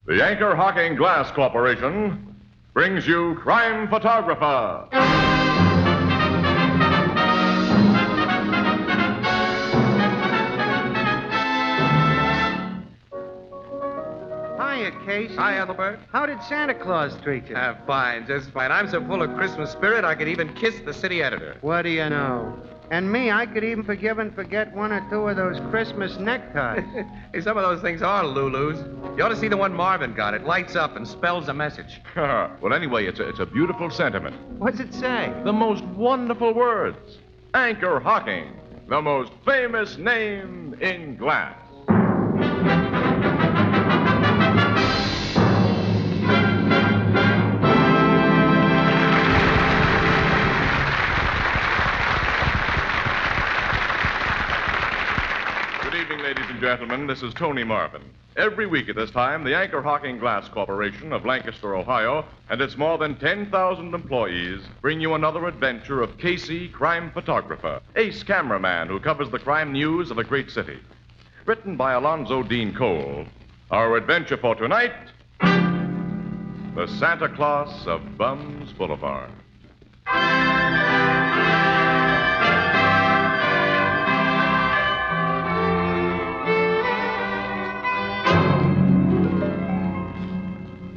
The Anchor Hocking Glass Corporation brings you Crime Photographer. Hiya, Casey. Hi, Ethelbert. How did Santa Claus treat you? Fine, just fine. I'm so full of Christmas spirit, I could even kiss the city editor. What do you know? And me, I could even forgive and forget one or two of those Christmas neckties. Hey, some of those things are Lulus. You ought to see the one Marvin got. It lights up and spells a message. Well, anyway, it's a beautiful sentiment. What's it say? The most wonderful words. Anchor Hocking, the most famous name in glass. Ladies and gentlemen, this is Tony Marvin. Every week at this time, the Anchor Hocking Glass Corporation of Lancaster, Ohio, and its more than 10,000 employees bring you another adventure of Casey, crime photographer, ace cameraman who covers the crime news of a great city. Written by Alonzo Dean Cole, our adventure for tonight, The Santa Claus of Bums Boulevard.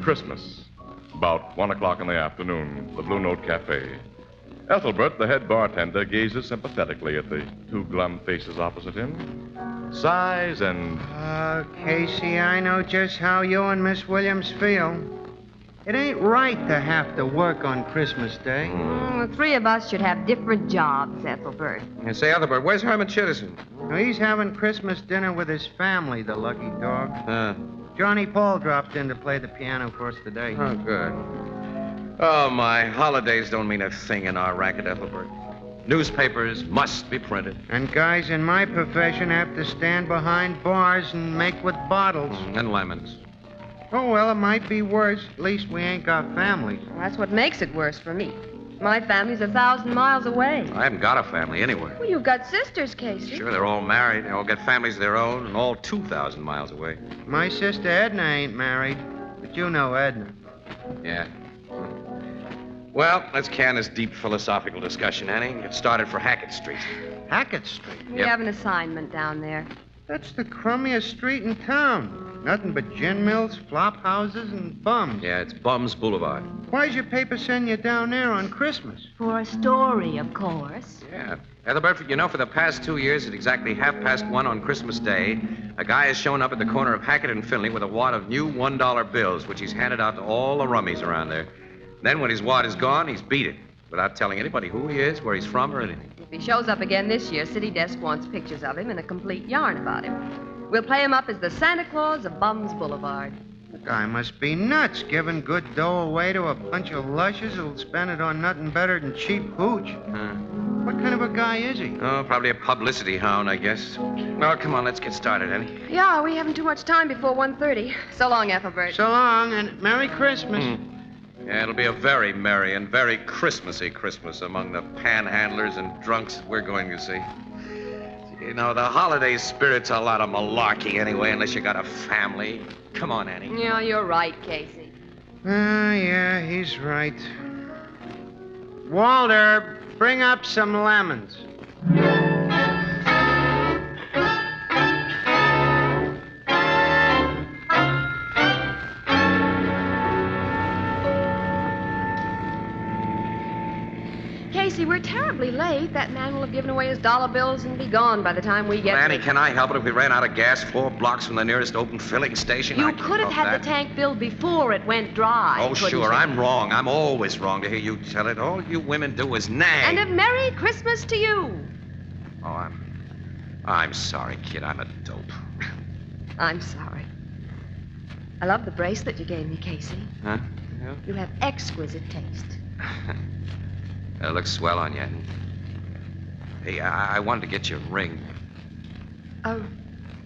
Christmas, about 1 o'clock in the afternoon, the Blue Note Cafe. Ethelbert, the head bartender, gazes sympathetically at the two glum faces opposite him, sighs, and... Casey, I know just how you and Miss Williams feel. It ain't right to have to work on Christmas Day. The three of us should have different jobs, Ethelbert. And say, Ethelbert, where's Herman Chittison? Now, he's having Christmas dinner with his family, the lucky dog. Johnny Paul dropped in to play the piano for us today. Oh, good. Oh, my holidays don't mean a thing in our racket, Ethelbert. Newspapers must be printed. And guys in my profession have to stand behind bars and make with bottles. And lemons. Oh, well, it might be worse. At least we ain't got families. Well, that's what makes it worse for me. My family's 1,000 miles away. I haven't got a family anywhere. Well, you've got sisters, Casey. Sure, they're all married. They all got families of their own, and all 2,000 miles away. My sister Edna ain't married, but you know Edna. Yeah. Well, let's can this deep philosophical discussion, Annie. Get started for Hackett Street. Hackett Street? We have an assignment down there. That's the crummiest street in town. Nothing but gin mills, flop houses, and bums. Yeah, it's Bums Boulevard. Why's your paper send you down there on Christmas? For a story, of course. Yeah. Ethelbert, you know, for the past 2 years, at exactly 1:30 on Christmas Day, a guy has shown up at the corner of Hackett and Finley with a wad of new $1 bills, which he's handed out to all the rummies around there. Then when his wad is gone, he's beat it, without telling anybody who he is, where he's from, or anything. If he shows up again this year, City Desk wants pictures of him and a complete yarn about him. We'll play him up as the Santa Claus of Bums Boulevard. The guy must be nuts, giving good dough away to a bunch of lushes who'll spend it on nothing better than cheap hooch. What kind of a guy is he? Oh, probably a publicity hound, I guess. Well, come on, let's get started, Annie. Yeah, we haven't too much time before 1:30. So long, Ethelbert. So long, and Merry Christmas. Yeah, it'll be a very merry and very Christmassy Christmas among the panhandlers and drunks we're going to see. You know, the holiday spirit's a lot of malarkey anyway, unless you got a family. Come on, Annie. Yeah, you're right, Casey. Yeah, he's right. Walter, bring up some lemons. Casey, we're terribly late. That man will have given away his dollar bills and be gone by the time we get Annie, to... can I help it if we ran out of gas 4 blocks from the nearest open filling station? You I can't could have help had that. the tank filled before it went dry. Oh, couldn't sure, you? I'm wrong. I'm always wrong to hear you tell it. All you women do is nag. And a Merry Christmas to you. Oh, I'm sorry, kid. I'm a dope. I'm sorry. I love the bracelet you gave me, Casey. Huh? Yeah? You have exquisite taste. That looks swell on you. Hey, I wanted to get you a ring. A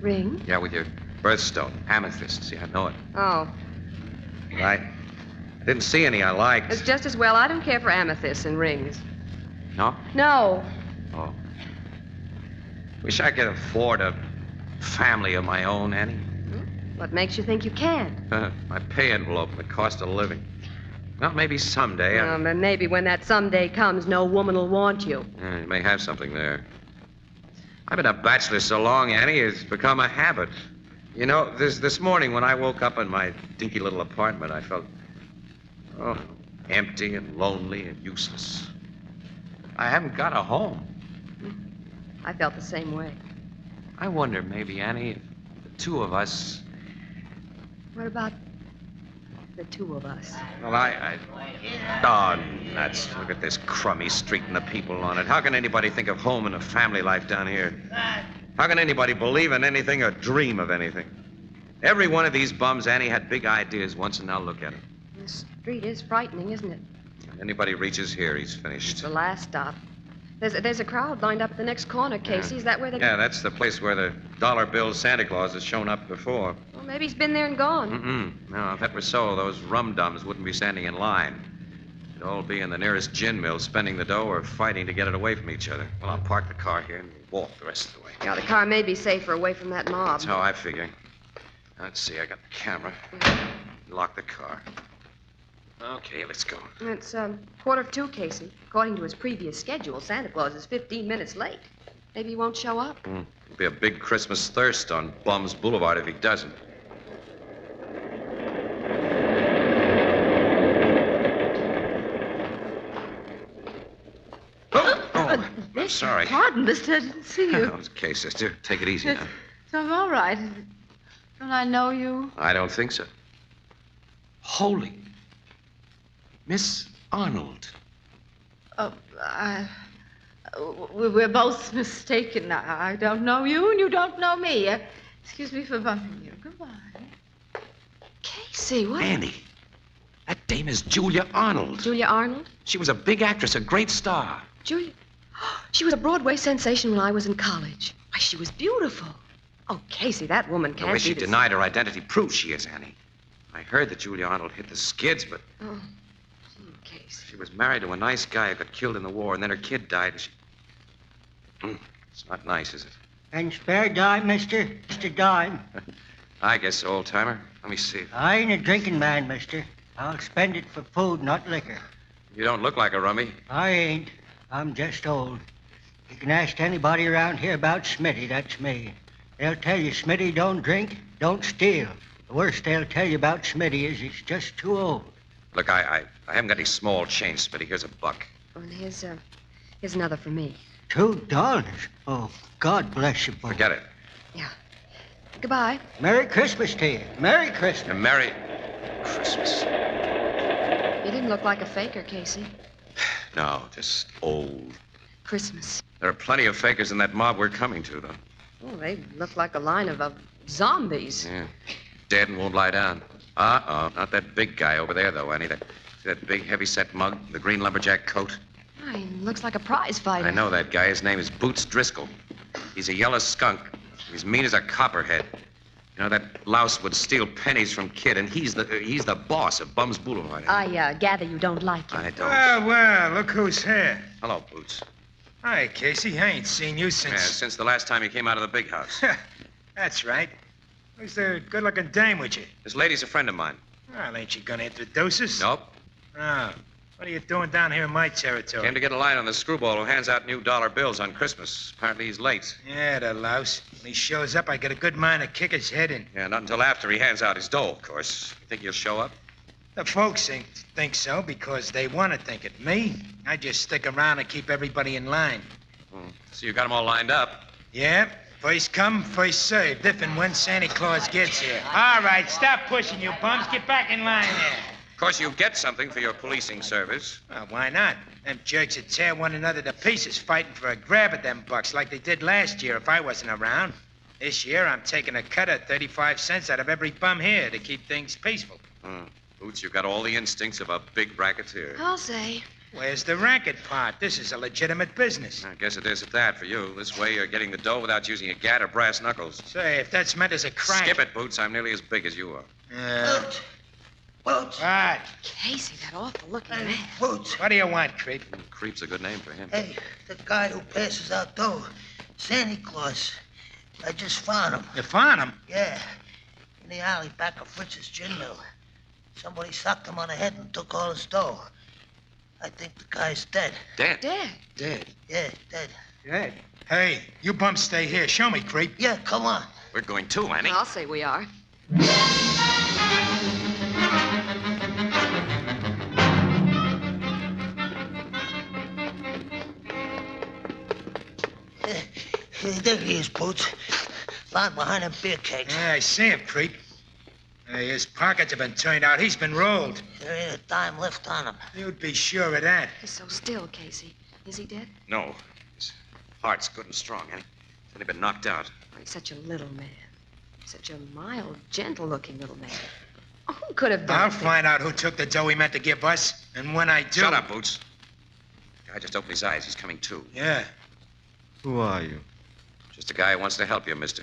ring? Yeah, with your birthstone. Amethyst. See, I know it. Oh, Right. I didn't see any I liked. it's just as well. I don't care for amethysts and rings. No? No. Oh. Wish I could afford a family of my own, Annie. What makes you think you can? My pay envelope and the cost of living. Well, maybe someday. But maybe when that someday comes, no woman will want you. You may have something there. I've been a bachelor so long, Annie, it's become a habit. You know, this morning when I woke up in my dinky little apartment, I felt, empty and lonely and useless. I haven't got a home. I felt the same way. I wonder, maybe, Annie, if the two of us... What about the two of us? Well, Oh, nuts. Look at this crummy street and the people on it. How can anybody think of home and a family life down here? How can anybody believe in anything or dream of anything? Every one of these bums, Annie, had big ideas once, and now look at him. The street is frightening, isn't it? Anybody reaches here, he's finished. The last stop. There's a crowd lined up at the next corner, Casey. Is that where they... Yeah, that's the place where the dollar bill Santa Claus has shown up before. Well, maybe he's been there and gone. No, if that were so, those rum-dums wouldn't be standing in line. They'd all be in the nearest gin mill spending the dough or fighting to get it away from each other. Well, I'll park the car here and walk the rest of the way. Yeah, the car may be safer away from that mob. That's how I figure. Let's see, I got the camera. Lock the car. Okay, let's go. It's 1:45, Casey. According to his previous schedule, Santa Claus is 15 minutes late. Maybe he won't show up. It'll be a big Christmas thirst on Bum's Boulevard if he doesn't. I'm sorry. Pardon, mister. I didn't see you. Oh, it's okay, sister. Take it easy now. So I'm all right. Don't I know you? I don't think so. Holy. Miss Arnold. We're both mistaken. I don't know you, and you don't know me. Excuse me for bumping you. Goodbye. Casey, what? Annie. That dame is Julia Arnold. Julia Arnold? She was a big actress, a great star. Julia? She was a Broadway sensation when I was in college. Why, she was beautiful. Oh, Casey, that woman can't The way be she the denied her identity proves she is, Annie. I heard that Julia Arnold hit the skids, but... Oh, Casey. She was married to a nice guy who got killed in the war, and then her kid died, and she... It's not nice, is it? And spare dime, mister? Just a dime. I guess so, old-timer. Let me see. I ain't a drinking man, mister. I'll spend it for food, not liquor. You don't look like a rummy. I ain't. I'm just old. You can ask anybody around here about Smitty, that's me. They'll tell you Smitty don't drink, don't steal. The worst they'll tell you about Smitty is he's just too old. Look, I haven't got any small change, Smitty. Here's $1. Oh, and here's another for me. $2? Oh, God bless you both. Forget it. Yeah. Goodbye. Merry Christmas to you. Merry Christmas. And Merry Christmas. You didn't look like a faker, Casey. No, just old. Christmas. There are plenty of fakers in that mob we're coming to, though. Oh, they look like a line of zombies. Yeah. Dead and won't lie down. Not that big guy over there, though, Annie. That big, heavy-set mug, the green lumberjack coat. Oh, he looks like a prize fighter. I know that guy. His name is Boots Driscoll. He's a yellow skunk. He's mean as a copperhead. You know, that louse would steal pennies from Kid, and he's the boss of Bum's Boulevard. I gather you don't like him. I don't. Well, look who's here. Hello, Boots. Hi, Casey. I ain't seen you Yeah, since... since the last time you came out of the big house. That's right. Who's the good-looking dame with you? This lady's a friend of mine. Well, ain't you gonna introduce us? Nope. Oh. What are you doing down here in my territory? Came to get a line on the screwball who hands out new dollar bills on Christmas. Apparently he's late. Yeah, the louse. When he shows up, I get a good mind to kick his head in. Yeah, not until after he hands out his dough, of course. You think he'll show up? The folks think so because they want to think it. Me, I just stick around and keep everybody in line. So you got them all lined up. Yeah, first come, first served, if and when Santa Claus gets here. All right, stop pushing, you bums. Get back in line there. Of course, you get something for your policing service. Well, why not? Them jerks would tear one another to pieces fighting for a grab at them bucks like they did last year if I wasn't around. This year, I'm taking a cut of 35 cents out of every bum here to keep things peaceful. Boots, you've got all the instincts of a big racketeer. I'll say. Where's the racket part? This is a legitimate business. I guess it is at that for you. This way, you're getting the dough without using a gat or brass knuckles. Say, if that's meant as a crack... Skip it, Boots. I'm nearly as big as you are. Boots. What? Casey, that awful-looking man. Boots. What do you want, creep? Creep's a good name for him. Hey, the guy who passes out dough. Santa Claus. I just found him. You found him? Yeah. in the alley back of Fritz's gin mill. Somebody socked him on the head and took all his dough. I think the guy's dead. Dead? Dead. Yeah, dead. Dead. Hey, you bums stay here. Show me, creep. Yeah, come on. We're going too, Annie. I'll say we are. There he is, Boots. Lying behind them beer kegs. Yeah, I see him, creep. Hey, his pockets have been turned out. He's been rolled. There ain't a dime left on him. You'd be sure of that. He's so still, Casey. Is he dead? No. His heart's good and strong, Annie. He's only been knocked out. Oh, he's such a little man. Such a mild, gentle-looking little man. Oh, who could have done I'll it? find out who took the dough he meant to give us. And when I do... Shut up, Boots. The guy just opened his eyes. He's coming to. Yeah. Who are you? Just a guy who wants to help you, mister.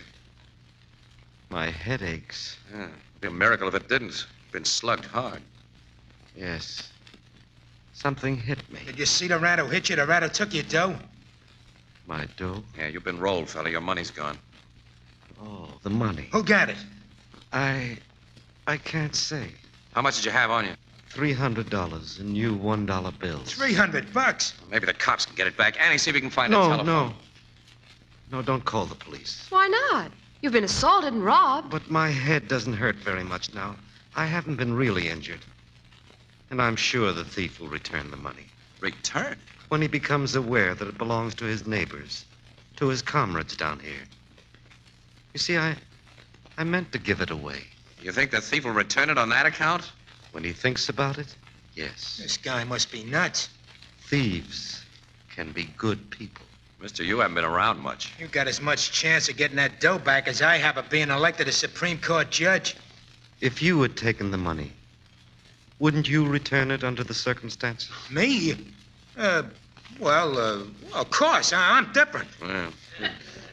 My head aches. Yeah. It'd be a miracle if it didn't. Been slugged hard. Yes. Something hit me. Did you see the rat who hit you? The rat who took your dough? My dough? Yeah, you've been rolled, fella. Your money's gone. Oh, the money. Who got it? I can't say. How much did you have on you? $300 in new $1 bills. $300. Maybe the cops can get it back. Annie, see if we can find a No, telephone. no. No, don't call the police. Why not? You've been assaulted and robbed. But my head doesn't hurt very much now. I haven't been really injured. And I'm sure the thief will return the money. Return? When he becomes aware that it belongs to his neighbors, to his comrades down here. You see, I meant to give it away. You think the thief will return it on that account? When he thinks about it, yes. This guy must be nuts. Thieves can be good people. Mister, you haven't been around much. You got as much chance of getting that dough back as I have of being elected a Supreme Court judge. If you had taken the money, wouldn't you return it under the circumstances? Me? Well, of course. I'm different. Well,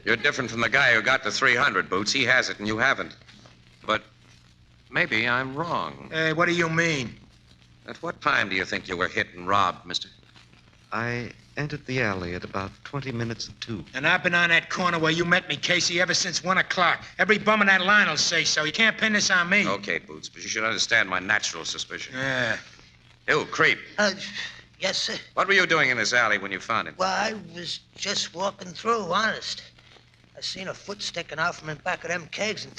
you're different from the guy who got the 300, Boots. He has it and you haven't. But maybe I'm wrong. Hey, what do you mean? At what time do you think you were hit and robbed, mister? I entered the alley at about 20 minutes of 2. And I've been on that corner where you met me, Casey, ever since 1 o'clock. Every bum in that line will say so. You can't pin this on me. Okay, Boots, but you should understand my natural suspicion. Yeah. You, creep. Yes, sir. What were you doing in this alley when you found him? Well, I was just walking through, honest. I seen a foot sticking out from in back of them kegs, and...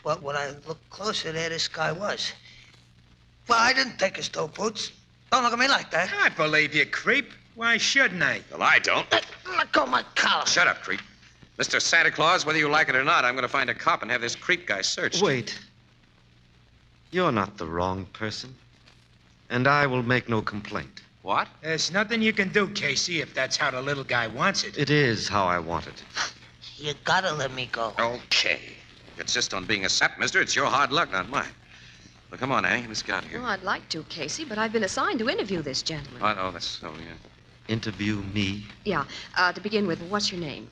But when I looked closer, there this guy was. Well, I didn't take his dough, Boots. Don't look at me like that. I believe you, creep. Why shouldn't I? Well, I don't. Let go of my collar. Shut up, creep. Mr. Santa Claus, whether you like it or not, I'm going to find a cop and have this creep guy searched. Wait. You're not the wrong person. And I will make no complaint. What? There's nothing you can do, Casey, if that's how the little guy wants it. It is how I want it. You gotta let me go. Okay. If you insist on being a sap, mister, it's your hard luck, not mine. Well, come on, Annie. Let's get out of here. Well, I'd like to, Casey, but I've been assigned to interview this gentleman. Oh, no, that's so, yeah. Interview me? Yeah. To begin with, what's your name?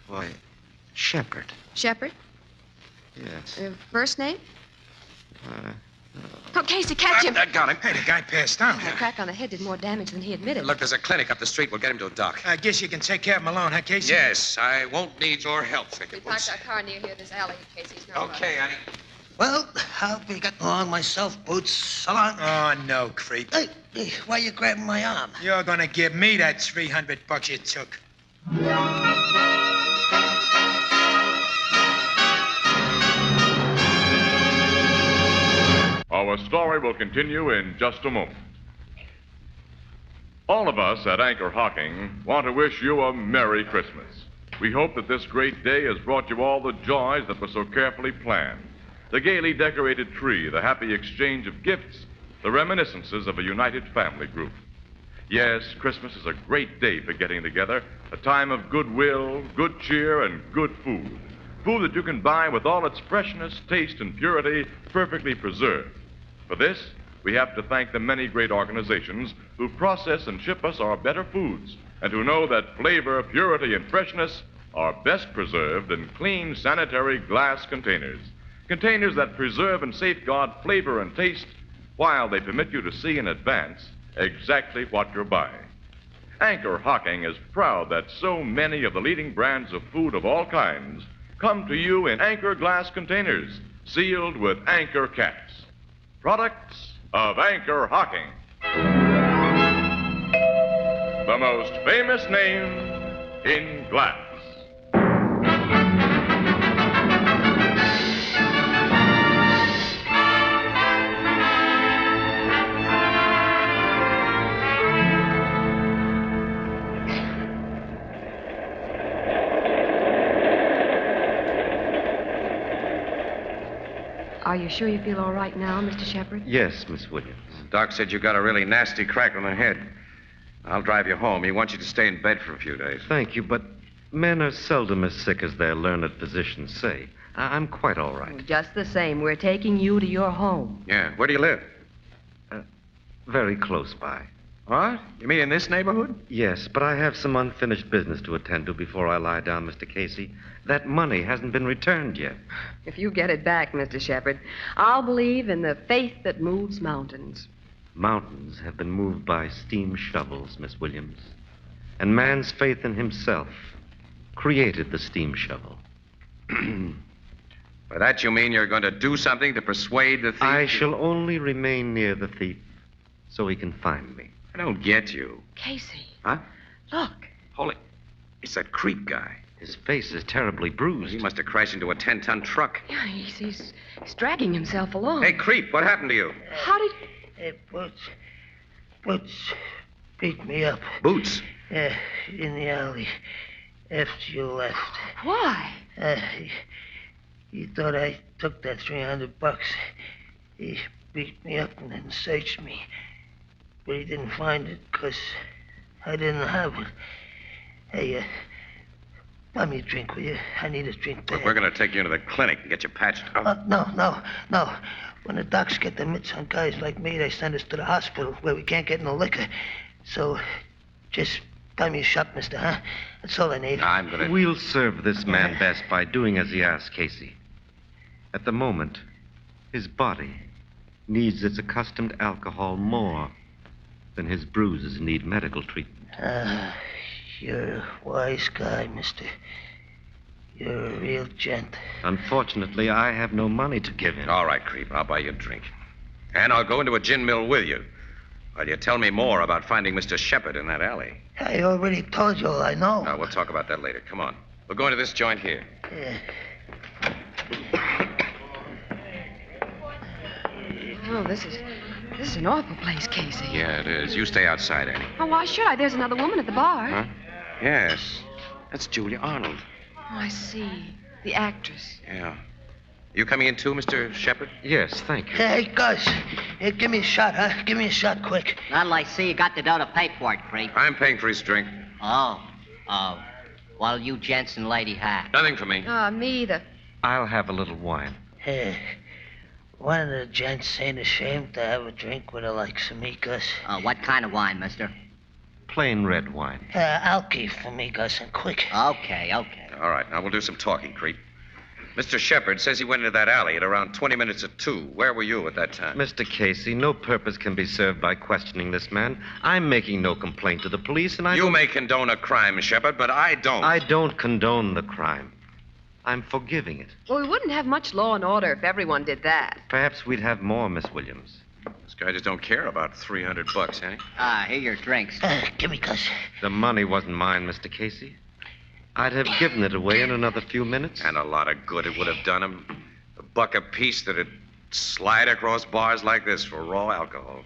Why, Shepherd. Shepherd? Yes. First name? Uh, Oh, Casey, catch him. I got him. Hey, the guy passed out. The crack on the head did more damage than he admitted. Look, there's a clinic up the street. We'll get him to a doc. I guess you can take care of him alone, huh, Casey? Yes, I won't need your help, Vicky We parked Boots. our car near here, this alley, Casey's no Okay, Annie. Well, I'll be getting along myself, Boots. So long. Oh, no, creep. Hey, why you grabbing my arm? You're gonna give me that $300 you took. Our story will continue in just a moment. All of us at Anchor Hocking want to wish you a Merry Christmas. We hope that this great day has brought you all the joys that were so carefully planned. The gaily decorated tree, the happy exchange of gifts, the reminiscences of a united family group. Yes, Christmas is a great day for getting together, a time of goodwill, good cheer, and good food. Food that you can buy with all its freshness, taste, and purity perfectly preserved. For this, we have to thank the many great organizations who process and ship us our better foods, and who know that flavor, purity, and freshness are best preserved in clean, sanitary glass containers. Containers that preserve and safeguard flavor and taste while they permit you to see in advance exactly what you're buying. Anchor Hocking is proud that so many of the leading brands of food of all kinds come to you in Anchor glass containers, sealed with anchor caps. Products of Anchor Hocking. The most famous name in glass. Are you sure you feel all right now, Mr. Shepard? Yes, Miss Williams. Doc said you got a really nasty crack on the head. I'll drive you home. He wants you to stay in bed for a few days. Thank you, but men are seldom as sick as their learned physicians say. I'm quite all right. Just the same, we're taking you to your home. Yeah. Where do you live? Very close by. What? You mean in this neighborhood? Yes, but I have some unfinished business to attend to before I lie down, Mr. Casey. That money hasn't been returned yet. If you get it back, Mr. Shepard, I'll believe in the faith that moves mountains. Mountains have been moved by steam shovels, Miss Williams. And man's faith in himself created the steam shovel. By that you mean you're going to do something to persuade the thief? I shall only remain near the thief so he can find me. I don't get you. Casey. Huh? Look. Holy. It's that creep guy. His face is terribly bruised. He must have crashed into a 10-ton truck. Yeah, he's dragging himself along. Hey, creep, what happened to you? How did... Hey, Boots beat me up. Boots? Yeah, in the alley after you left. Why? He thought I took that $300. He beat me up and then searched me. But he didn't find it because I didn't have it. Hey, buy me a drink, will you? I need a drink bad. Look, we're going to take you into the clinic and get you patched up. No. When the docs get the mitts on guys like me, they send us to the hospital where we can't get no liquor. So, just buy me a shot, mister, huh? That's all I need. I'm going to... We'll serve this man best by doing as he asks, Casey. At the moment, his body needs its accustomed alcohol more than his bruises need medical treatment. You're a wise guy, mister. You're a real gent. Unfortunately, I have no money to give him. All right, creep, I'll buy you a drink. And I'll go into a gin mill with you. While you tell me more about finding Mr. Shepard in that alley. I already told you all I know. We'll talk about that later. Come on. We'll go into this joint here. Yeah. Oh, this is an awful place, Casey. Yeah, it is. You stay outside, Annie. Oh, why should I? There's another woman at the bar. Huh? Yes. That's Julia Arnold. Oh, I see. The actress. Yeah. You coming in too, Mr. Shepard? Yes, thank you. Hey, Gus. Hey, give me a shot, huh? Give me a shot quick. Well, I see you got the dough to pay for it, creep. I'm paying for his drink. Oh. Well, you gents and lady hat. Nothing for me. Me either. I'll have a little wine. Hey, one of the gents ain't ashamed to have a drink with the likes of me, Gus. What kind of wine, mister? Plain red wine. Alky for me, Gus, and quick. Okay. All right, now we'll do some talking, creep. Mr. Shepard says he went into that alley at around 20 minutes of 2. Where were you at that time? Mr. Casey, no purpose can be served by questioning this man. I'm making no complaint to the police, and You may condone a crime, Shepard, but I don't. I don't condone the crime. I'm forgiving it. Well, we wouldn't have much law and order if everyone did that. Perhaps we'd have more, Miss Williams. This guy just don't care about $300, eh? Here your drinks. Give me, Gus. The money wasn't mine, Mr. Casey. I'd have given it away in another few minutes. And a lot of good it would have done him. $1 apiece that'd slide across bars like this for raw alcohol.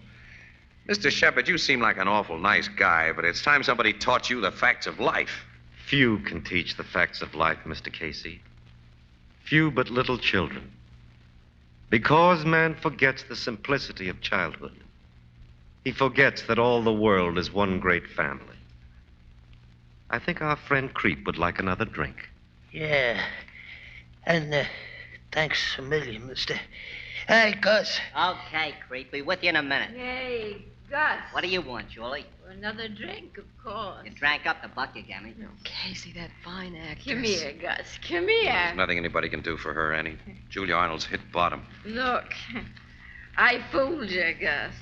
Mr. Shepard, you seem like an awful nice guy, but it's time somebody taught you the facts of life. Few can teach the facts of life, Mr. Casey. Few but little children. Because man forgets the simplicity of childhood. He forgets that all the world is one great family. I think our friend Creep would like another drink. Yeah. And thanks a million, mister. Hey, Gus. Okay, creep. Be with you in a minute. Hey, Gus. What do you want, Julie? Another drink, of course. You drank up the buck you gave me. Oh, Casey, that fine actress. Come here, Gus. Come here. There's nothing anybody can do for her, Annie. Julia Arnold's hit bottom. Look, I fooled you, Gus.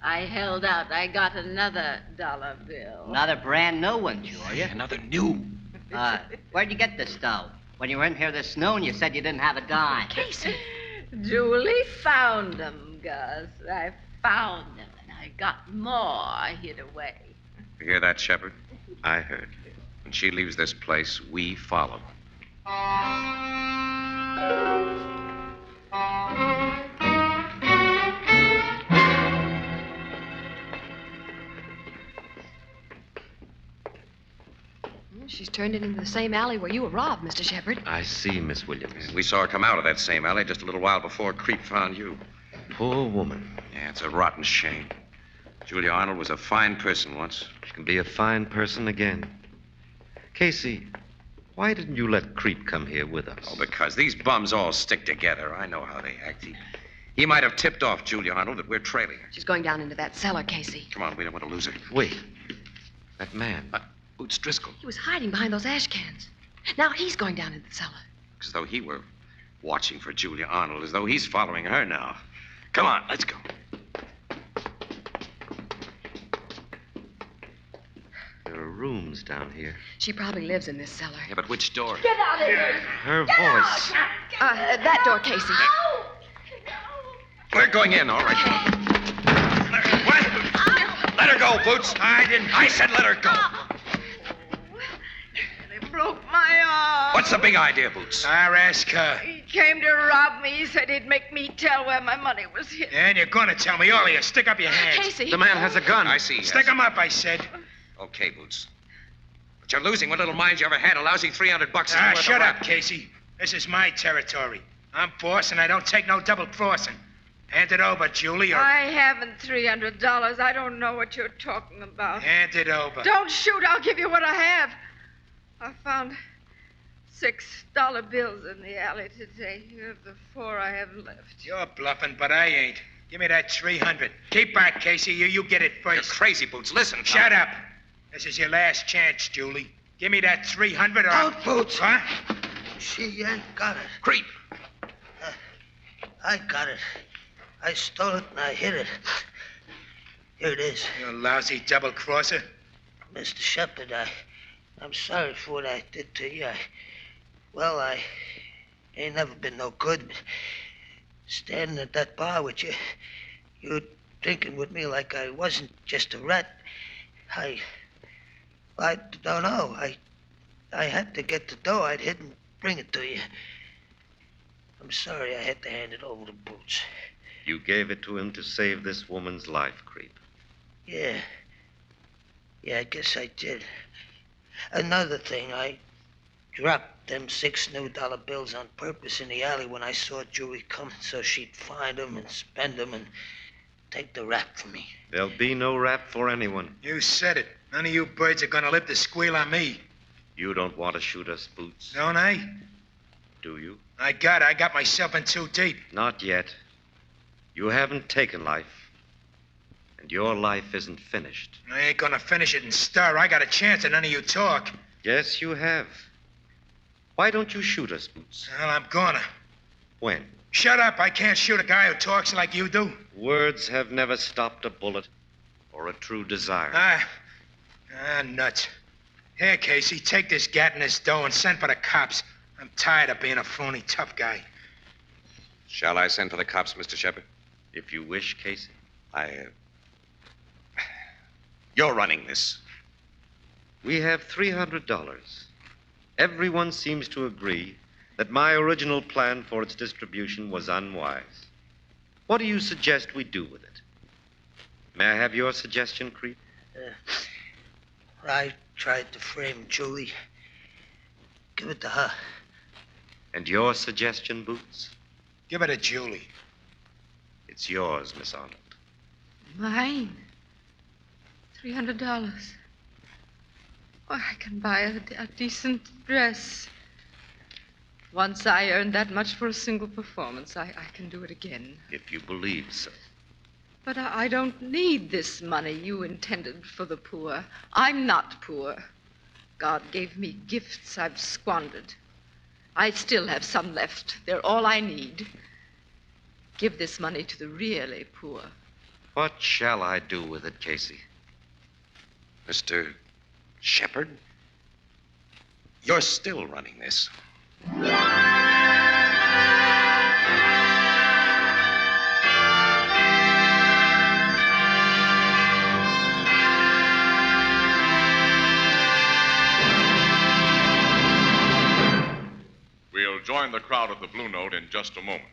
I held out. I got another dollar bill. Another brand new one, Julia. Another new. Where'd you get this dough? When you were in here this noon, you said you didn't have a dime. Casey. Julie found them, Gus. I found them, and I got more I hid away. You hear that, Shepard? I heard. When she leaves this place, we follow. She's turned it into the same alley where you were robbed, Mr. Shepard. I see, Miss Williams. And we saw her come out of that same alley just a little while before Creep found you. Poor woman. Yeah, it's a rotten shame. Julia Arnold was a fine person once. She can be a fine person again. Casey, why didn't you let Creep come here with us? Oh, because these bums all stick together. I know how they act. He might have tipped off Julia Arnold that we're trailing her. She's going down into that cellar, Casey. Come on, we don't want to lose her. Wait. That man. Boots Driscoll. He was hiding behind those ash cans. Now he's going down into the cellar. As though he were watching for Julia Arnold, as though he's following her now. Come on, let's go. There are rooms down here. She probably lives in this cellar. Yeah, but which door? Get out of here! Her voice. That door, Casey. We're going in, all right. What? Let her go, Boots. I said let her go. They broke my arm. What's the big idea, Boots? I'll ask her. He came to rob me. He said he'd make me tell where my money was hid. And you're gonna tell me, all of you. Stick up your hands. Casey. The man has a gun. I see. Stick 'em up, I said. Okay, Boots. But you're losing what little mind you ever had. A lousy $300 is worth Shut a up, rap. Casey. This is my territory. I'm boss, and I don't take no double crossing. Hand it over, Julie, or I haven't $300. I don't know what you're talking about. hand it over. Don't shoot. I'll give you what I have. I found $6 bills in the alley today. Here are the 4 I have left. You're bluffing, but I ain't. Give me that 300. Keep back, Casey. You get it You're first. crazy, Boots. Listen. Shut up. This is your last chance, Julie. Give me that 300 or... Out, Boots. Huh? She ain't got it. Creep. I got it. I stole it and I hid it. Here it is. You lousy double-crosser. Mr. Shepard, I'm sorry for what I did to you. I ain't never been no good. Standing at that bar with you, you drinking with me like I wasn't just a rat. I don't know. I had to get the dough I'd hid and bring it to you. I'm sorry I had to hand it over to Boots. You gave it to him to save this woman's life, Creep. Yeah, I guess I did. Another thing, I dropped them 6 new dollar bills on purpose in the alley when I saw Julie coming so she'd find them and spend them and take the rap from me. There'll be no rap for anyone. You said it. None of you birds are gonna live to squeal on me. You don't want to shoot us, Boots, Don't I? do you? I got myself in too deep. Not yet. You haven't taken life. And your life isn't finished. I ain't gonna finish it and stir. I got a chance and none of you talk. Yes, you have. Why don't you shoot us, Boots? Well, I'm gonna. When? Shut up. I can't shoot a guy who talks like you do. Words have never stopped a bullet or a true desire. Nuts. Here, Casey, take this gat and this dough and send for the cops. I'm tired of being a phony tough guy. Shall I send for the cops, Mr. Shepard? If you wish, Casey. You're running this. We have $300. Everyone seems to agree that my original plan for its distribution was unwise. What do you suggest we do with it? May I have your suggestion, Creep? I tried to frame Julie. Give it to her. And your suggestion, Boots? Give it to Julie. It's yours, Miss Arnold. Mine? $300. Oh, I can buy a decent dress. Once I earned that much for a single performance, I can do it again. If you believe so. But I don't need this money you intended for the poor. I'm not poor. God gave me gifts I've squandered. I still have some left. They're all I need. Give this money to the really poor. What shall I do with it, Casey? Mr. Shepard? You're still running this. We'll join the crowd at the Blue Note in just a moment.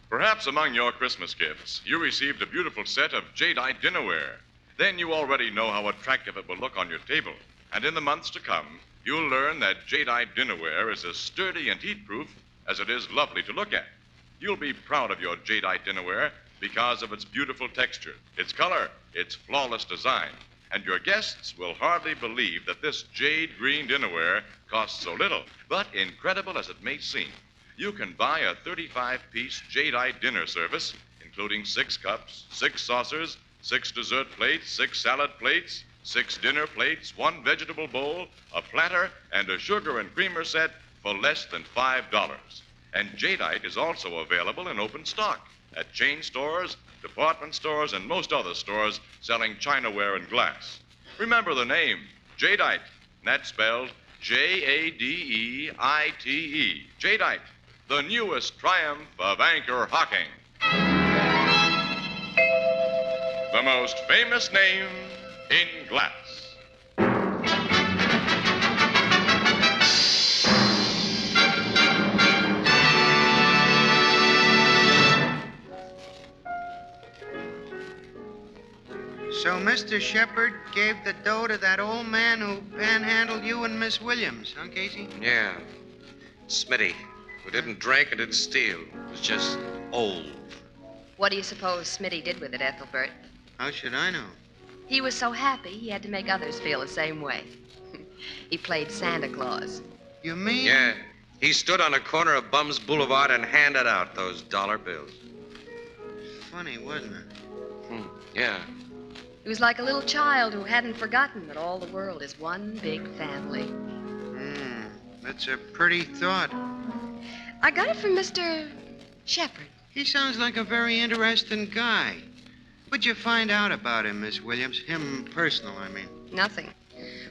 Perhaps among your Christmas gifts, you received a beautiful set of jadeite dinnerware. Then you already know how attractive it will look on your table. And in the months to come, you'll learn that jadeite dinnerware is as sturdy and heat-proof as it is lovely to look at. You'll be proud of your jadeite dinnerware because of its beautiful texture, its color, its flawless design. And your guests will hardly believe that this jade green dinnerware costs so little. But incredible as it may seem, you can buy a 35-piece jadeite dinner service, including 6 cups, 6 saucers, 6 dessert plates, 6 salad plates, 6 dinner plates, 1 vegetable bowl, a platter, and a sugar and creamer set for less than $5. And jadeite is also available in open stock at chain stores, department stores, and most other stores selling chinaware and glass. Remember the name, jadeite. That's spelled Jadeite. Jadeite, the newest triumph of anchor hocking. The most famous name in glass. So Mr. Shepard gave the dough to that old man who panhandled you and Miss Williams, huh, Casey? Yeah. Smitty, who didn't drink and didn't steal. Was just old. What do you suppose Smitty did with it, Ethelbert? How should I know? He was so happy he had to make others feel the same way. He played Santa Claus. You mean? Yeah. He stood on a corner of Bums Boulevard and handed out those dollar bills. Funny, wasn't it? Yeah. He was like a little child who hadn't forgotten that all the world is one big family. That's a pretty thought. I got it from Mr. Shepard. He sounds like a very interesting guy. What'd you find out about him, Miss Williams? Him personal, I mean. Nothing.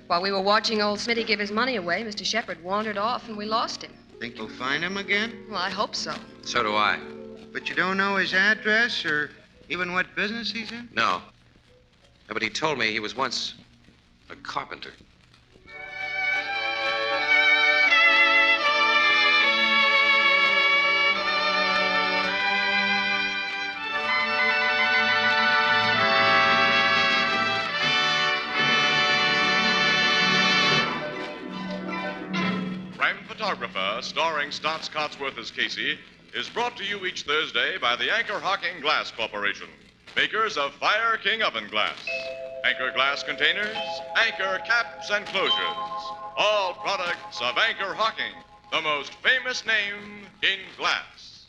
While we were watching old Smitty give his money away, Mr. Shepard wandered off and we lost him. Think you'll find him again? Well, I hope so. So do I. But you don't know his address or even what business he's in? No. But he told me he was once a carpenter. Crime Photographer, starring Stotts Cotsworth as Casey, is brought to you each Thursday by the Anchor Hocking Glass Corporation, makers of Fire King oven glass, Anchor glass containers, Anchor caps and closures. All products of Anchor Hocking, the most famous name in glass.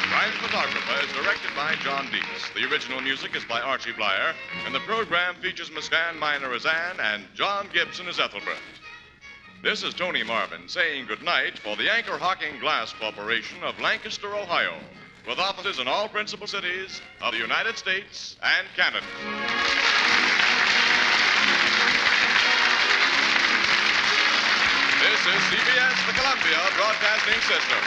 Crime Photographer is directed by John Dietz. The original music is by Archie Bleyer, and the program features Miss Van Miner as Anne and John Gibson as Ethelbert. This is Tony Marvin saying goodnight for the Anchor Hocking Glass Corporation of Lancaster, Ohio, with offices in all principal cities of the United States and Canada. This is CBS, the Columbia Broadcasting System.